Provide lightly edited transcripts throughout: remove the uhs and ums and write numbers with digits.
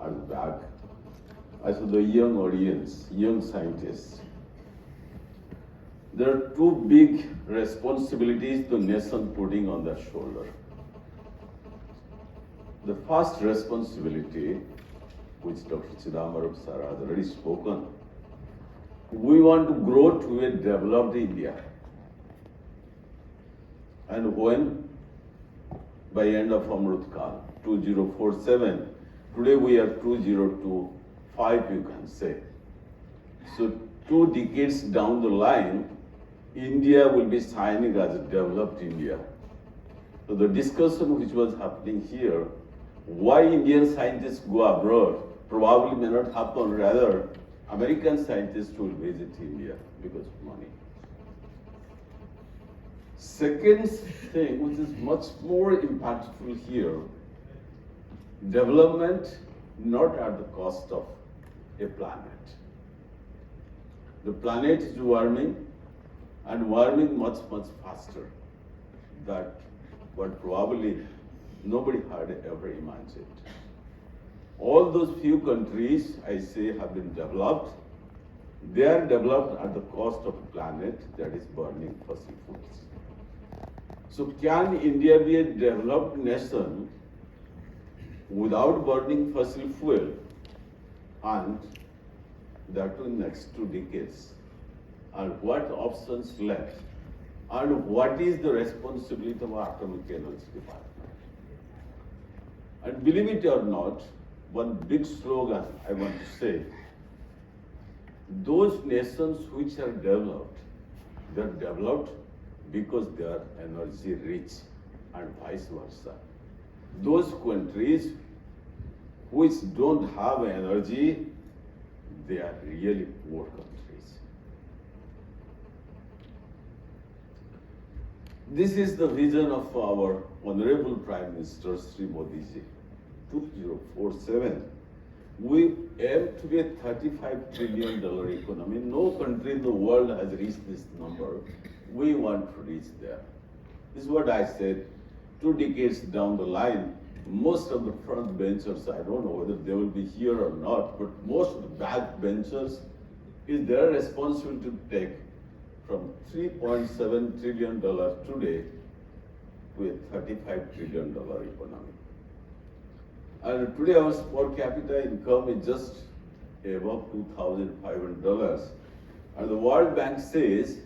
at the back. I saw the young audience, young scientists. There are two big responsibilities the nation putting on their shoulder. The first responsibility, which Dr. Chidambaram sir has already spoken, we want to grow to a developed India. And when, by end of Amrit Kal, 2047, today we are 2025, you can say. So 2 decades down the line, India will be shining as a developed India. So the discussion which was happening here, why Indian scientists go abroad, probably may not happen, rather American scientists will visit India because of money. Second thing, which is much more impactful here, development not at the cost of a planet. The planet is warming, and warming much, much faster than what probably nobody had ever imagined. All those few countries, I say, have been developed. They are developed at the cost of a planet that is burning fossil fuels. So can India be a developed nation without burning fossil fuel, and that in next 2 decades? And what options left? And what is the responsibility of our Atomic Energy Department? And believe it or not, one big slogan I want to say, those nations which are developed, they're developed because they are energy rich, and vice versa. Those countries which don't have energy, they are really poor countries. This is the vision of our Honorable Prime Minister Sri Modi ji. 2047, we aim to be a $35 trillion economy. No country in the world has reached this number. We want to reach there. This is what I said. 2 decades down the line, most of the front benchers, I don't know whether they will be here or not, but most of the back benchers, is their responsibility to take from $3.7 trillion today to a $35 trillion economy. And today our per capita income is just above $2,500. And the World Bank says,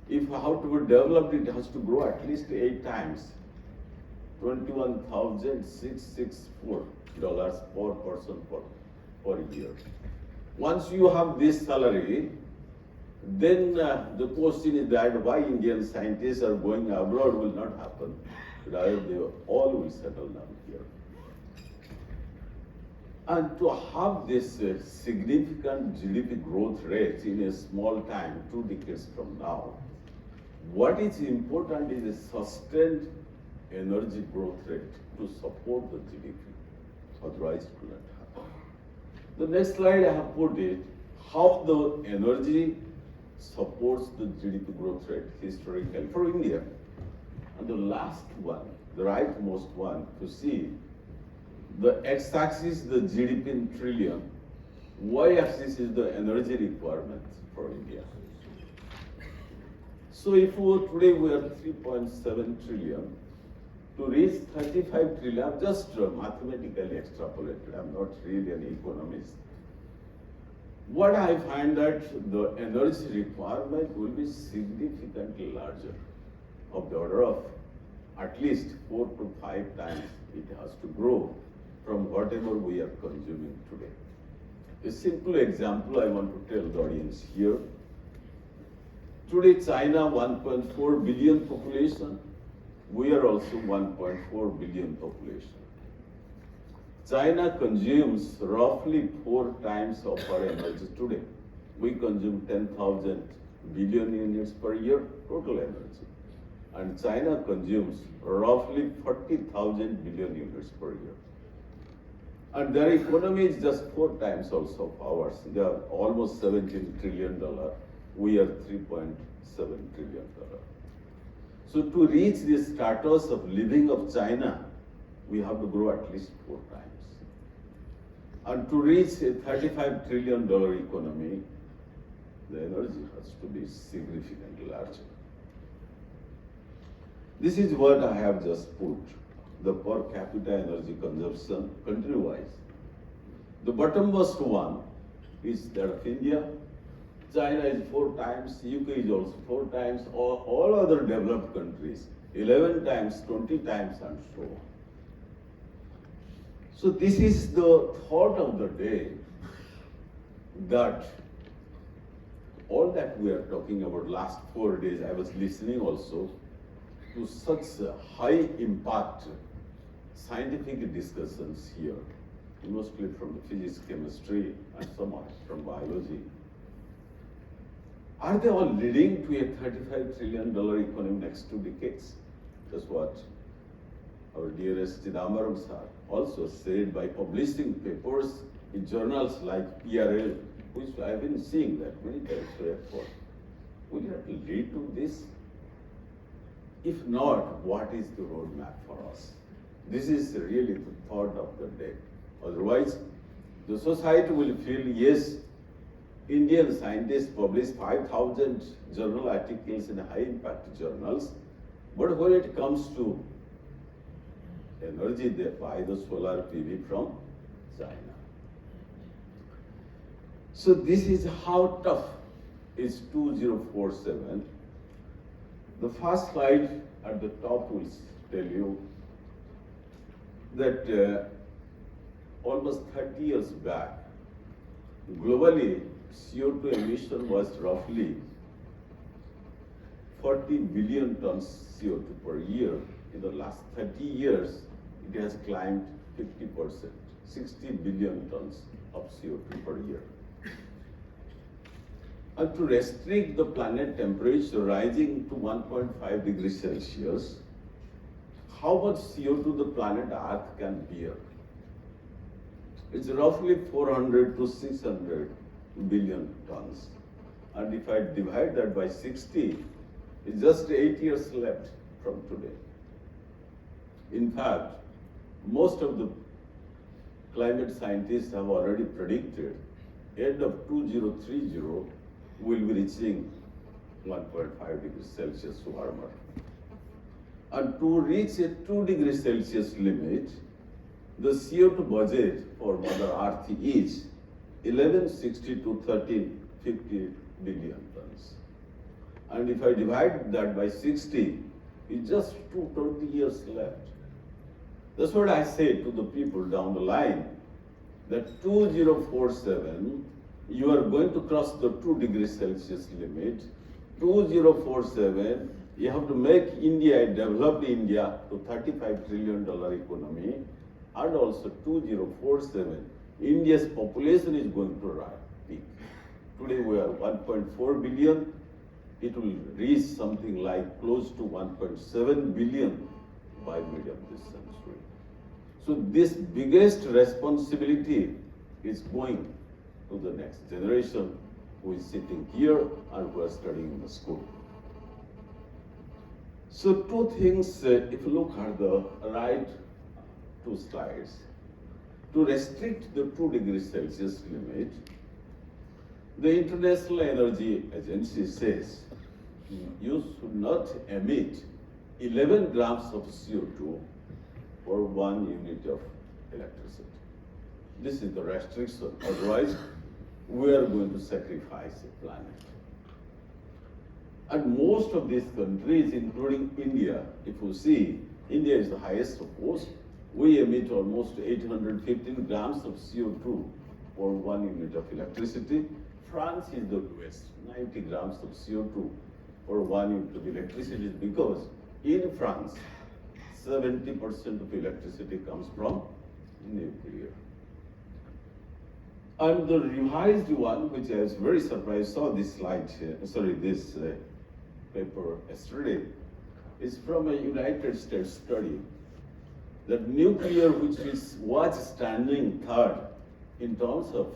if how to be developed, it has to grow at least 8 times. $21,664 per person per year. Once you have this salary, then the question is that why Indian scientists are going abroad will not happen. Rather, they all will settle down here. And to have this significant GDP growth rate in a small time, 2 decades from now, what is important is a sustained energy growth rate to support the GDP. Otherwise, it will not happen. The next slide I have put it, how the energy supports the GDP growth rate historically for India. And the last one, the rightmost one, to see the x-axis the GDP in trillion, y-axis is the energy requirement for India. So if today we are 3.7 trillion, to reach 35 trillion, I'm just mathematically extrapolated, I'm not really an economist. What I find that the energy requirement will be significantly larger, of the order of at least 4 to 5 times it has to grow from whatever we are consuming today. A simple example I want to tell the audience here. Today China 1.4 billion population, we are also 1.4 billion population. China consumes roughly 4 times of our energy today. We consume 10,000 billion units per year total energy. And China consumes roughly 40,000 billion units per year. And their economy is just 4 times also of ours. They are almost $17 trillion. We are $3.7 trillion. So to reach the status of living of China, we have to grow at least 4 times. And to reach a $35 trillion economy, the energy has to be significantly larger. This is what I have just put, the per capita energy consumption country-wise. The bottommost one is that of India. China is 4 times, UK is also 4 times, all other developed countries, 11 times, 20 times, and so on. So this is the thought of the day, that all that we are talking about last 4 days, I was listening also to such high impact scientific discussions here, mostly from the physics, chemistry, and some from biology. Are they all leading to a $35 trillion economy next 2 decades? That's what our dearest Chidambaram sir also said by publishing papers in journals like PRL, which I've been seeing that many times for. Will it lead to this? If not, what is the roadmap for us? This is really the thought of the day. Otherwise, the society will feel, yes, Indian scientists publish 5,000 journal articles in high impact journals, but when it comes to energy, they buy the solar PV from China. So this is how tough is 2047. The first slide at the top will tell you that almost 30 years back, globally, CO2 emission was roughly 40 billion tons CO2 per year. In the last 30 years, it has climbed 50%, 60 billion tons of CO2 per year. And to restrict the planet temperature rising to 1.5 degrees Celsius, how much CO2 the planet Earth can bear? It's roughly 400 to 600 billion tons. And if I divide that by 60, it's just 8 years left from today. In fact, most of the climate scientists have already predicted end of 2030 will be reaching 1.5 degrees Celsius warmer. And to reach a 2 degrees Celsius limit, the CO2 budget for Mother Earth is 1160 to 1350 billion tons. And if I divide that by 60, it's just 220 years left. That's what I say to the people down the line, that 2047, you are going to cross the 2 degrees Celsius limit. 2047, you have to make India a developed India to $35 trillion economy. And also 2047, India's population is going to peak. Today we are 1.4 billion. It will reach something like close to 1.7 billion by mid of this century. So this biggest responsibility is going to the next generation who is sitting here and who are studying in the school. So 2 things, if you look at the right 2 slides, to restrict the 2 degrees Celsius limit, the International Energy Agency says you should not emit 11 grams of CO2 for 1 unit of electricity. This is the restriction. Otherwise, we are going to sacrifice the planet. And most of these countries, including India, if you see, India is the highest of course. We emit almost 815 grams of CO2 for 1 unit of electricity. France is the lowest, 90 grams of CO2 for 1 unit of electricity, because in France, 70% of electricity comes from nuclear. And the revised one, which I was very surprised, saw this slide, this paper yesterday, is from a United States study that nuclear, which was standing third in terms of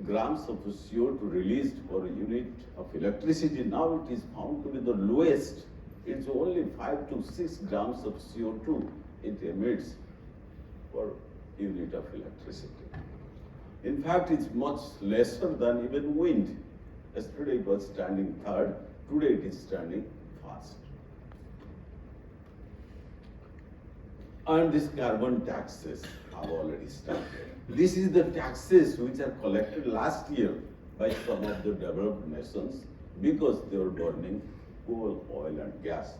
grams of CO2 released per unit of electricity, now it is found to be the lowest. It's only 5 to 6 grams of CO2 it emits for unit of electricity. In fact, it's much lesser than even wind. Yesterday it was standing third, today it is standing fast. And these carbon taxes have already started. This is the taxes which are collected last year by some of the developed nations because they were burning coal, oil and gas.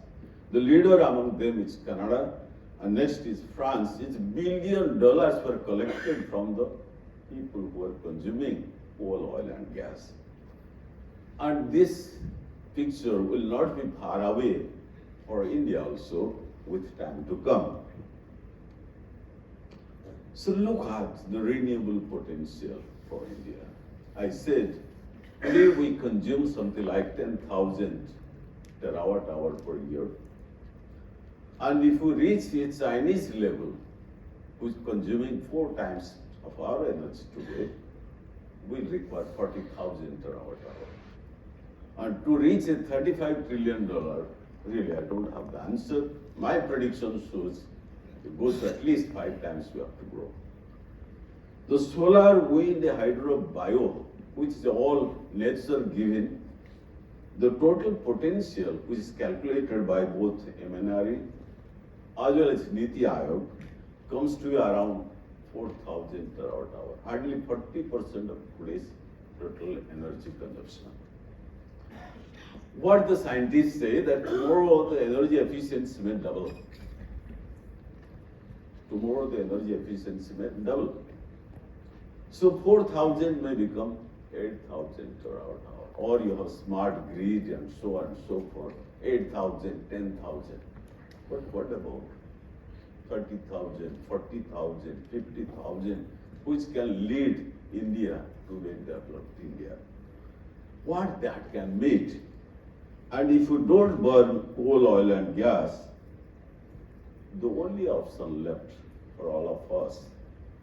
The leader among them is Canada, and next is France. It's $1 billion were collected from the people who are consuming coal, oil and gas. And this picture will not be far away for India also with time to come. So look at the renewable potential for India. I said, today we consume something like 10,000 terawatt hour per year. And if we reach a Chinese level, which is consuming 4 times of our energy today, will require 40,000 terawatt hour. And to reach a $35 trillion, really I don't have the answer. My prediction shows it goes at least 5 times we have to grow. The solar, wind, hydro, bio, which is all nature given, the total potential, which is calculated by both MNRE as well as Niti Aayog, comes to around 4,000 terawatt hour, hardly 40% of today's total energy consumption. What the scientists say that tomorrow the energy efficiency may double. Tomorrow the energy efficiency may double. So 4,000 may become 8,000 terawatt hour, or you have smart grid and so on and so forth, 8,000, 10,000. But what about 30,000, 40,000, 50,000, which can lead India to be developed India? What that can meet? And if you don't burn coal, oil and gas, the only option left for all of us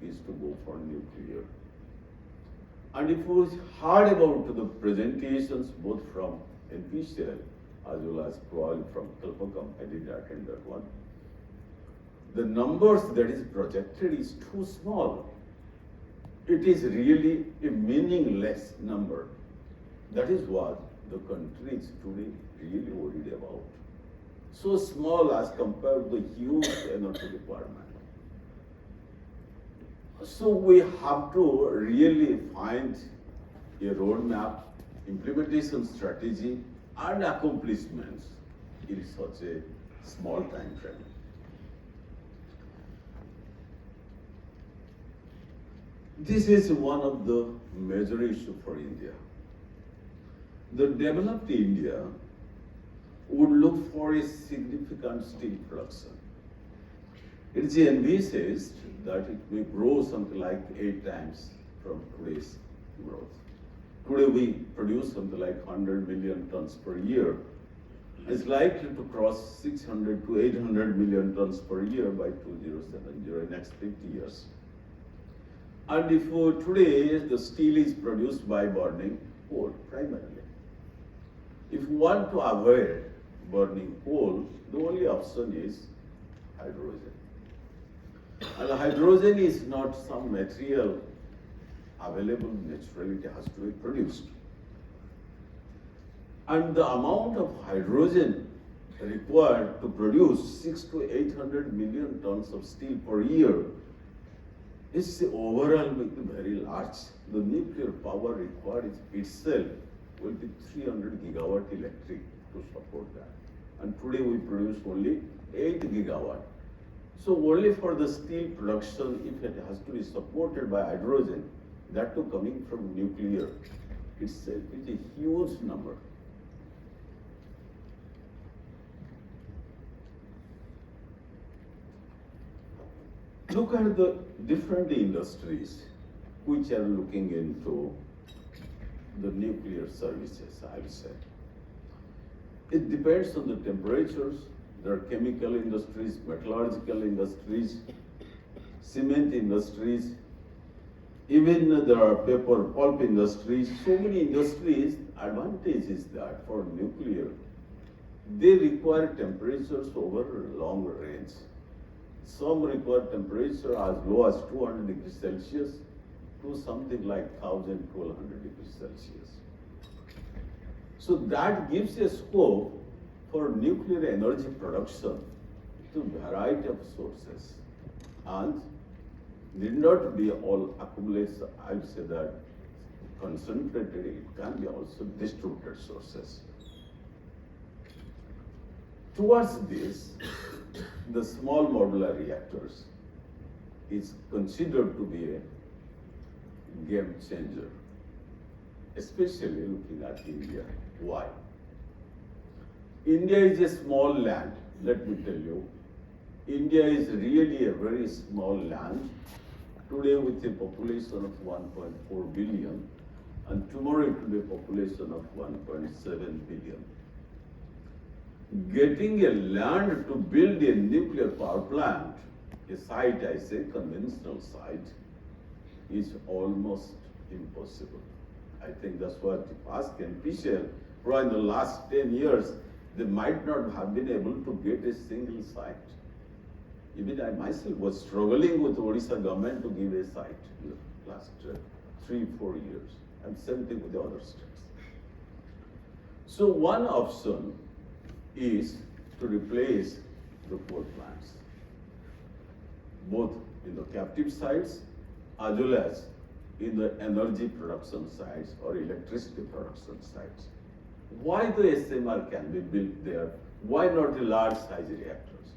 is to go for nuclear. And if we heard about the presentations both from NPCL as well as probably from Kalpakam, I did attend that one, the numbers that is projected is too small. It is really a meaningless number. That is what the country is today really worried about. So small as compared to the huge energy requirement. So we have to really find a roadmap, implementation strategy, and accomplishments in such a small time frame. This is one of the major issues for India. The developed India would look for a significant steel production. It is envisaged that it may grow something like 8 times from today's growth. Today we produce something like 100 million tons per year. It's likely to cross 600 to 800 million tons per year by 2070, next 50 years. And if today the steel is produced by burning coal primarily. If you want to avoid burning coal, the only option is hydrogen. And hydrogen is not some material available naturally, it has to be produced. And the amount of hydrogen required to produce 600 to 800 million tons of steel per year is overall very large. The nuclear power required itself will be 300 gigawatt electric to support that. And today we produce only 8 gigawatt. So only for the steel production, if it has to be supported by hydrogen, that too coming from nuclear itself is a huge number. Look at the different industries which are looking into the nuclear services, I would say. It depends on the temperatures. There are chemical industries, metallurgical industries, cement industries, even there are paper pulp industries. So many industries, advantage is that for nuclear, they require temperatures over long range. Some require temperature as low as 200 degrees Celsius to something like 1,200 degrees Celsius. So that gives a scope for nuclear energy production to a variety of sources, and need not be all accumulates, I would say that concentrated, it can be also distributed sources. Towards this, the small modular reactors is considered to be a game changer, especially looking at India. Why? India is a small land, let me tell you. India is really a very small land, today with a population of 1.4 billion, and tomorrow it will be a population of 1.7 billion. Getting a land to build a nuclear power plant, a site, I say, conventional site, is almost impossible. I think that's what ask NPCL, in the last 10 years, they might not have been able to get a single site. Even I myself was struggling with Odisha government to give a site in the last 3-4 years, and same thing with the other states. So one option is to replace the coal plants, both in the captive sites as well as in the energy production sites or electricity production sites. Why the SMR can be built there? Why not the large size reactors?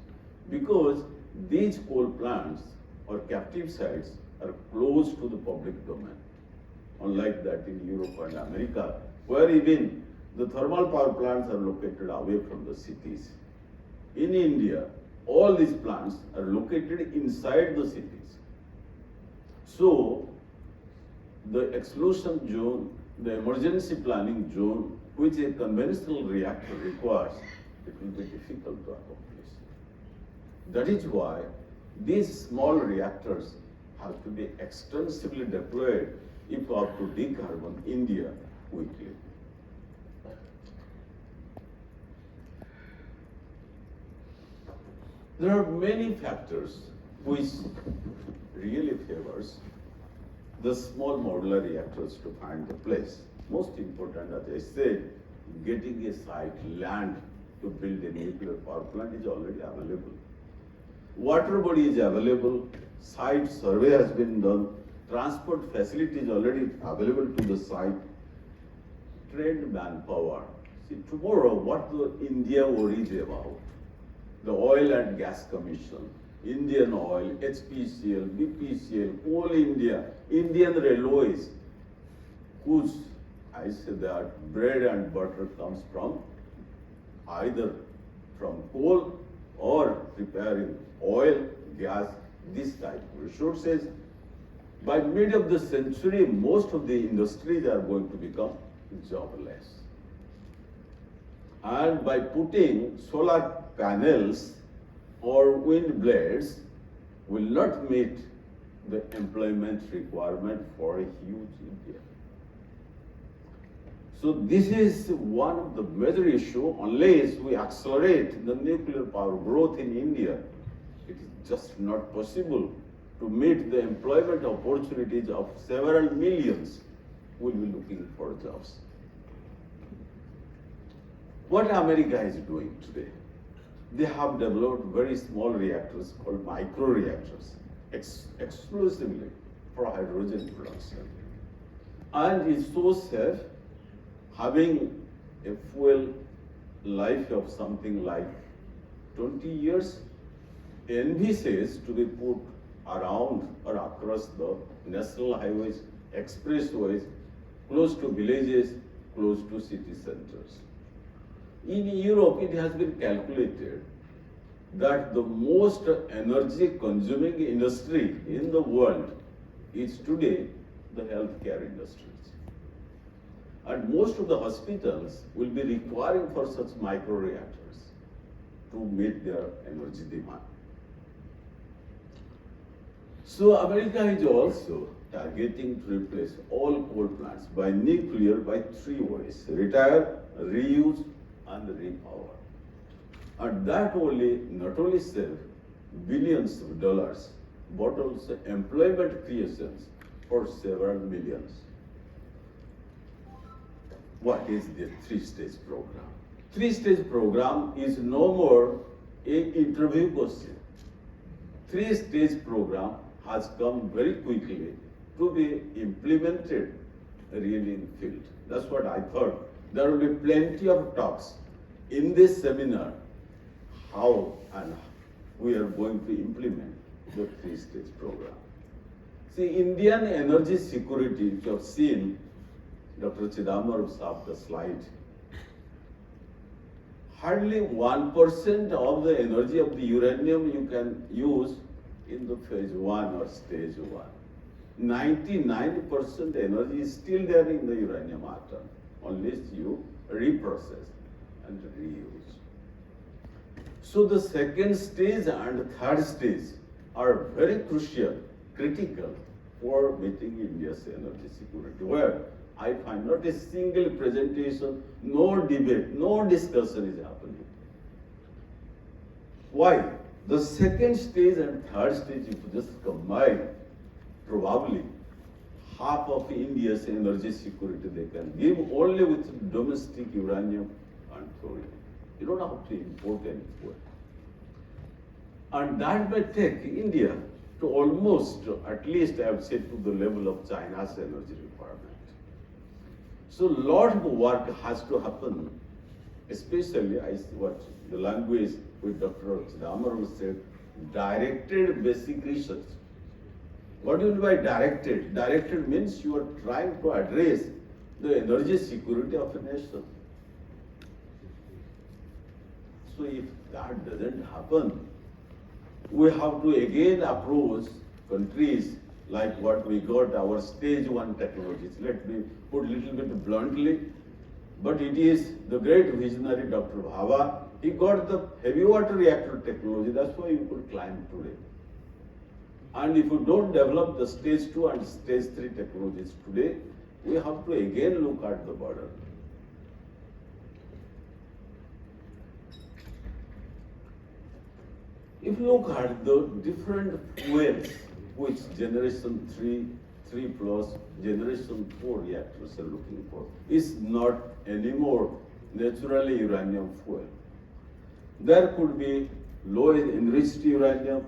Because these coal plants or captive sites are close to the public domain, unlike that in Europe and America, where even the thermal power plants are located away from the cities. In India, all these plants are located inside the cities. So, the exclusion zone, the emergency planning zone, which a conventional reactor requires, it will be difficult to accomplish. That is why these small reactors have to be extensively deployed if we have to decarbon India quickly. There are many factors which really favors the small modular reactors to find the place. Most important, as I said, getting a site, land to build a nuclear power plant is already available. Water body is available, site survey has been done, transport facility is already available to the site, trained manpower. See, tomorrow what the India worries about, the Oil and Gas Commission, Indian Oil, HPCL, BPCL, Coal India, Indian Railways, whose, I say that, bread and butter comes from either from coal or preparing oil, gas, this type of resources. By mid of the century, most of the industries are going to become jobless. And by putting solar panels or wind blades will not meet the employment requirement for a huge India. So this is one of the major issues. Unless we accelerate the nuclear power growth in India, it is just not possible to meet the employment opportunities of several millions who will be looking for jobs. What America is doing today? They have developed very small reactors called micro-reactors, exclusively for hydrogen production. And it's so safe, having a fuel life of something like 20 years, envisages to be put around or across the national highways, expressways, close to villages, close to city centers. In Europe, it has been calculated that the most energy consuming industry in the world is today the healthcare industries. And most of the hospitals will be requiring for such micro reactors to meet their energy demand. So America is also targeting to replace all coal plants by nuclear by 3 ways: retire, reuse, and repower. And that only not only safe, billions of dollars, but also employment creations for several millions. What is the three-stage program? Three-stage program is no more an interview question. Three-stage program has come very quickly to be implemented really in field. That's what I thought. There will be plenty of talks in this seminar how and we are going to implement the three-stage program. See, Indian energy security, if you have seen Dr. Chidambaram's of the slide, hardly 1% of the energy of the uranium you can use in the phase 1 or stage 1. 99% energy is still there in the uranium atom, unless you reprocess and reuse. So the second stage and third stage are very crucial, critical for meeting India's energy security, where I find not a single presentation, no debate, no discussion is happening. Why? The second stage and third stage, if you just combine, probably half of India's energy security they can give only with domestic uranium and thorium. You don't have to import any fuel. And that may take India to almost, at least I have said, to the level of China's energy requirement. So a lot of work has to happen, especially what the language with Dr. Chidambaram said, directed basic research. What do you mean by directed? Directed means you are trying to address the energy security of a nation. So if that doesn't happen, we have to again approach countries like what we got our stage 1 technologies. Let me put a little bit bluntly, but it is the great visionary Dr. Bhabha. He got the heavy water reactor technology. That's why you could climb today. And if you don't develop the stage 2 and stage 3 technologies today, we have to again look at the border. If you look at the different fuels which generation 3 plus, generation 4 reactors are looking for, is not anymore naturally uranium fuel. There could be low enriched uranium,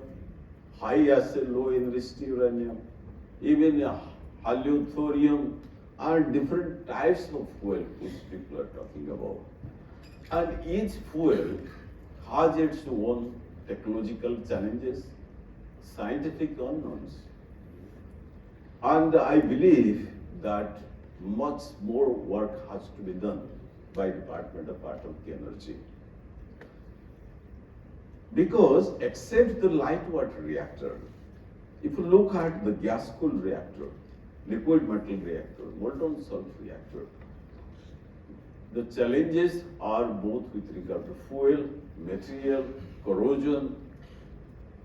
high acid low enriched uranium, even halluthorium, and different types of fuel which people are talking about. And each fuel has its own technological challenges, scientific unknowns. And I believe that much more work has to be done by Department of Atomic Energy. Because except the light water reactor, if you look at the gas-cooled reactor, liquid metal reactor, molten salt reactor, the challenges are both with regard to fuel, material, corrosion.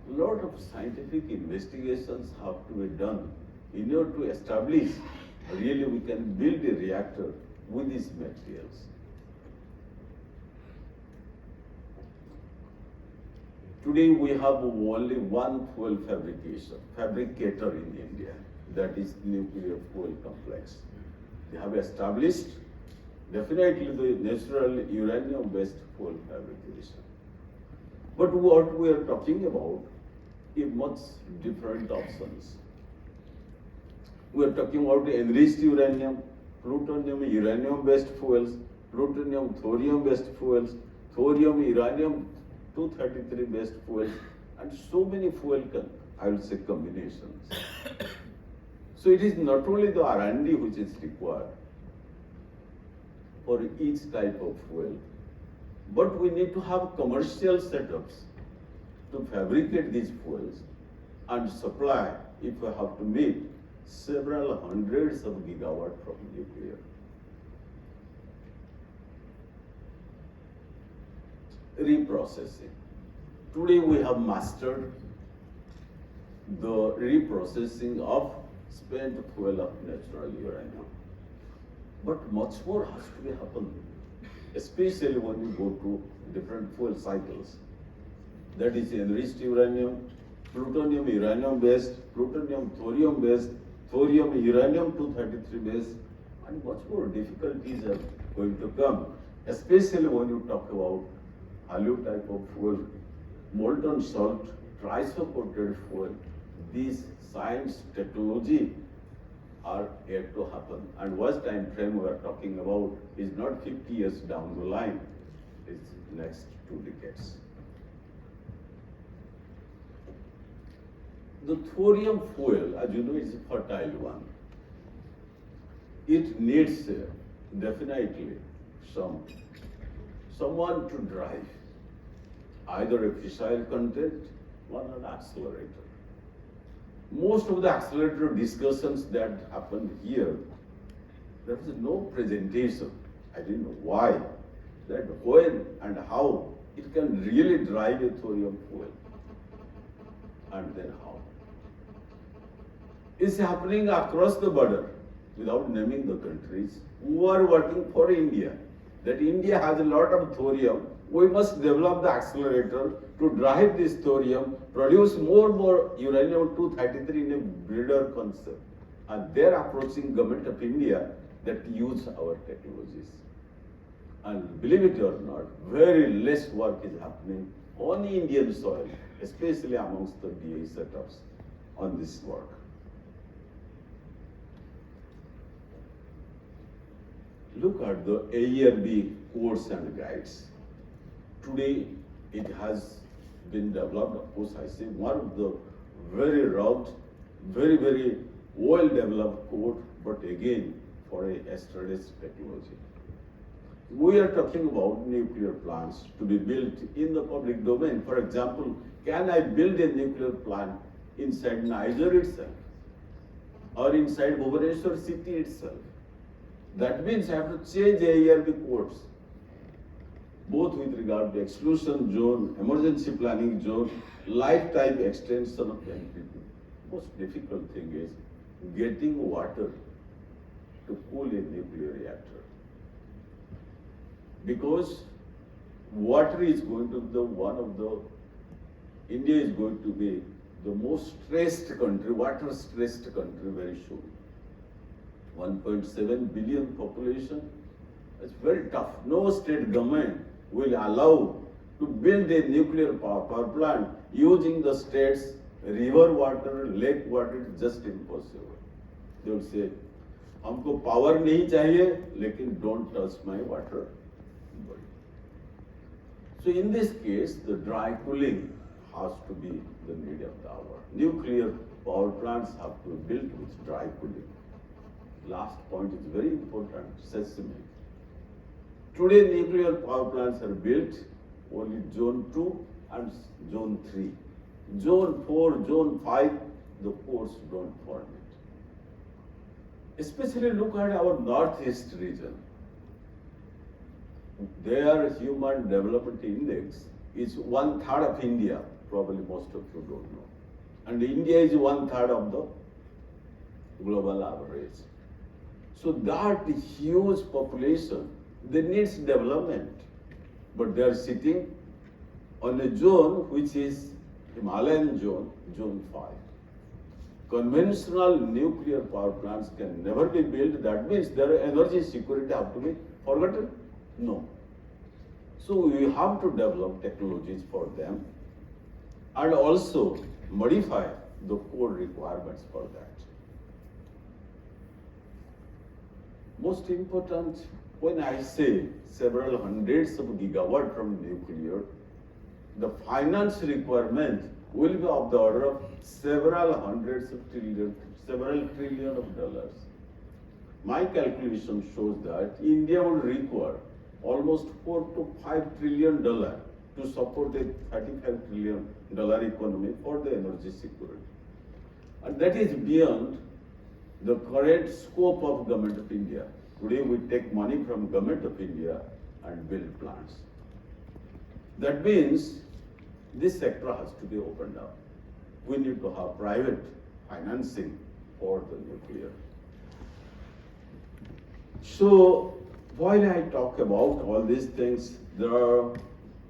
A lot of scientific investigations have to be done in order to establish really we can build a reactor with these materials. Today we have only one fuel fabricator in India, that is nuclear fuel complex. They have established definitely the natural uranium-based fuel fabrication. But what we are talking about is much different options. We are talking about the enriched uranium, plutonium, uranium-based fuels, plutonium, thorium-based fuels, thorium, uranium, 233-based fuels, and so many I will say combinations. So it is not only the R&D which is required for each type of fuel, but we need to have commercial setups to fabricate these fuels and supply if we have to meet several hundreds of gigawatts from nuclear. Reprocessing. Today we have mastered the reprocessing of spent fuel of natural uranium. But much more has to be happened, especially when you go to different fuel cycles. that is enriched uranium, plutonium uranium based, plutonium thorium based, thorium uranium 233 based, and much more difficulties are going to come, especially when you talk about HALEU type of fuel, molten salt, triso-coated fuel. These science, technology are yet to happen. And what time frame we are talking about is not 50 years down the line, it's next 2 decades. The thorium fuel, as you know, is a fertile one. It needs definitely someone to drive, either a fissile content or an accelerator. Most of the accelerator discussions that happened here, there is no presentation. I didn't know why, that when and how it can really drive a thorium fuel, and then how. It's happening across the border, without naming the countries who are working for India. That India has a lot of thorium, we must develop the accelerator to drive this thorium, produce more uranium-233 in a breeder concept. And they're approaching government of India that use our technologies. And believe it or not, very less work is happening on Indian soil, especially amongst the DAE setups on this work. Look at the AERB codes and guides. Today, it has been developed, of course, I say, one of the very route, very well-developed code, but again, for a yesterday's technology. We are talking about nuclear plants to be built in the public domain. For example, can I build a nuclear plant inside Niger itself, or inside Bhubaneswar city itself? That means I have to change AERB codes, both with regard to exclusion zone, emergency planning zone, lifetime extension of NPT. Most difficult thing is getting water to cool a nuclear reactor. Because water is going to be India is going to be the most stressed country, water stressed country very soon. 1.7 billion population, it's very tough. No state government will allow to build a nuclear power plant using the state's river water, lake water. It's just impossible. They will say, हमको power नहीं चाहिए, लेकिन don't touch my water. So in this case, the dry cooling has to be the need of the hour. Nuclear power plants have to be built with dry cooling. Last point is very important, sesame. Today nuclear power plants are built only zone 2 and zone 3. Zone 4, zone 5, the ports don't form it. Especially look at our northeast region. Their human development index is 1/3 of India, probably most of you don't know. And India is 1/3 of the global average. So that huge population, they needs development, but they are sitting on a zone which is Himalayan zone, zone 5. Conventional nuclear power plants can never be built. That means their energy security have to be forgotten? No. So we have to develop technologies for them and also modify the code requirements for that. Most important, when I say several hundreds of gigawatt from nuclear, the finance requirement will be of the order of several trillion of dollars. My calculation shows that India will require almost $4 to $5 trillion to support a $35 trillion economy for the energy security. And that is beyond the current scope of Government of India. Today we take money from Government of India and build plants. That means this sector has to be opened up. We need to have private financing for the nuclear. So while I talk about all these things, there are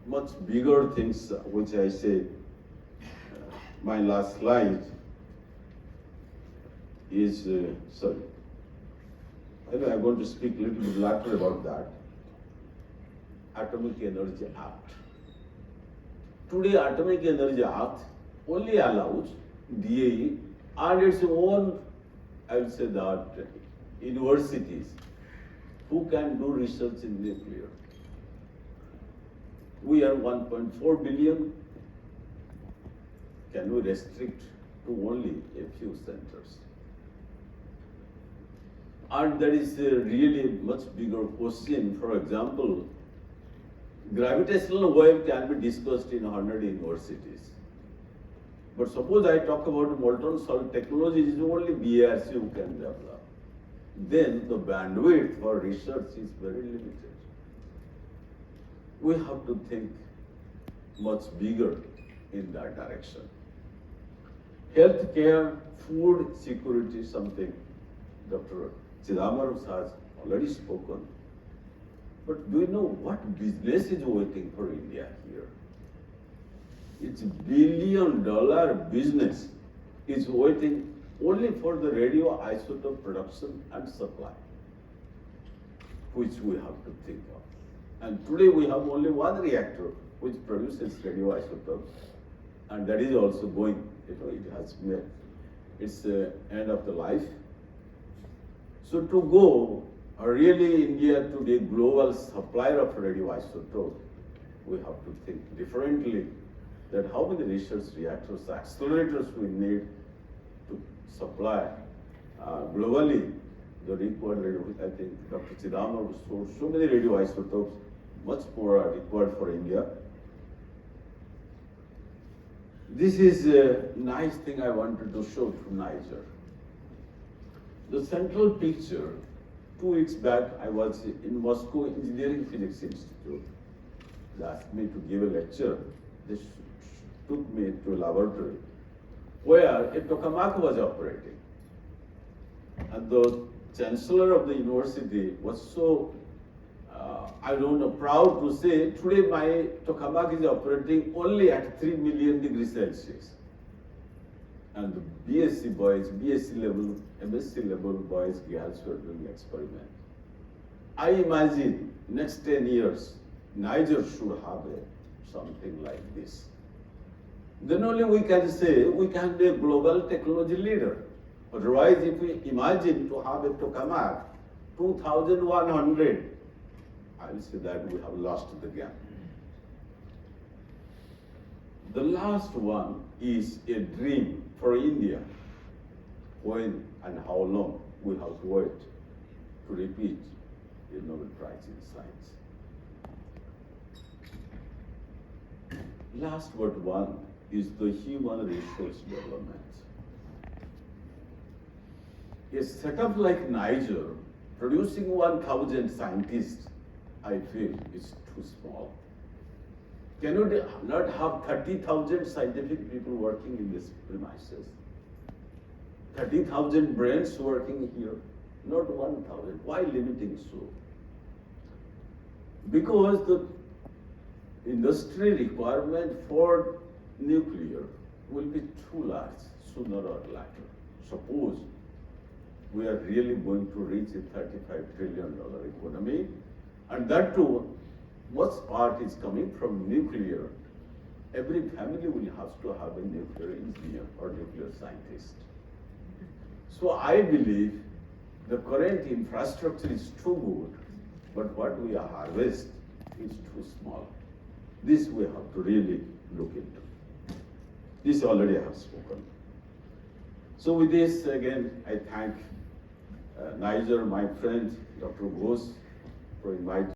much bigger things which I say. My last slide is, sorry, anyway, I'm going to speak a little bit later about that. Atomic Energy Act. Today, Atomic Energy Act only allows DAE and its own, I will say that, universities who can do research in nuclear. We are 1.4 billion. Can we restrict to only a few centers? And there is a really much bigger question. For example, gravitational wave can be discussed in 100 universities. But suppose I talk about molten salt technology, it is only BRC who can develop. Then the bandwidth for research is very limited. We have to think much bigger in that direction. Healthcare, food security, something Dr. Chidambaram has already spoken. But do you know what business is waiting for India here? It's $1 billion business is waiting only for the radioisotope production and supply, which we have to think of. And today we have only one reactor which produces radioisotopes, and that is also going, it has made its end of the life. So to go really India to be a global supplier of radioisotope, we have to think differently that how many research reactors, accelerators we need to supply globally the required radioisotopes. I think Dr. Chidambaram showed so many radioisotopes, much more are required for India. This is a nice thing I wanted to show from Niger. The central picture, 2 weeks back, I was in Moscow Engineering Physics Institute. They asked me to give a lecture. They took me to a laboratory where a tokamak was operating. And the chancellor of the university was so, I don't know, proud to say, today my tokamak is operating only at 3 million degrees Celsius. And the BSc boys, BSc level, MSc level boys, girls were doing experiment. I imagine next 10 years, Niger should have something like this. Then only we can say we can be a global technology leader. Otherwise, if we imagine to have a tokamak, 2,100, I will say that we have lost the game. The last one is a dream for India. When and how long we have to wait to repeat the Nobel Prize in Science. Last but one is the human resource development. A setup like Niger, producing 1,000 scientists, I feel is too small. Can you not have 30,000 scientific people working in these premises? 30,000 brains working here, not 1,000. Why limiting so? Because the industry requirement for nuclear will be too large sooner or later. Suppose we are really going to reach a $35 trillion economy, and that too, much part is coming from nuclear. Every family will have to have a nuclear engineer or nuclear scientist. So I believe the current infrastructure is too good, but what we harvest is too small. This we have to really look into. This already I have spoken. So with this, again, I thank Niger, my friend, Dr. Ghosh, for inviting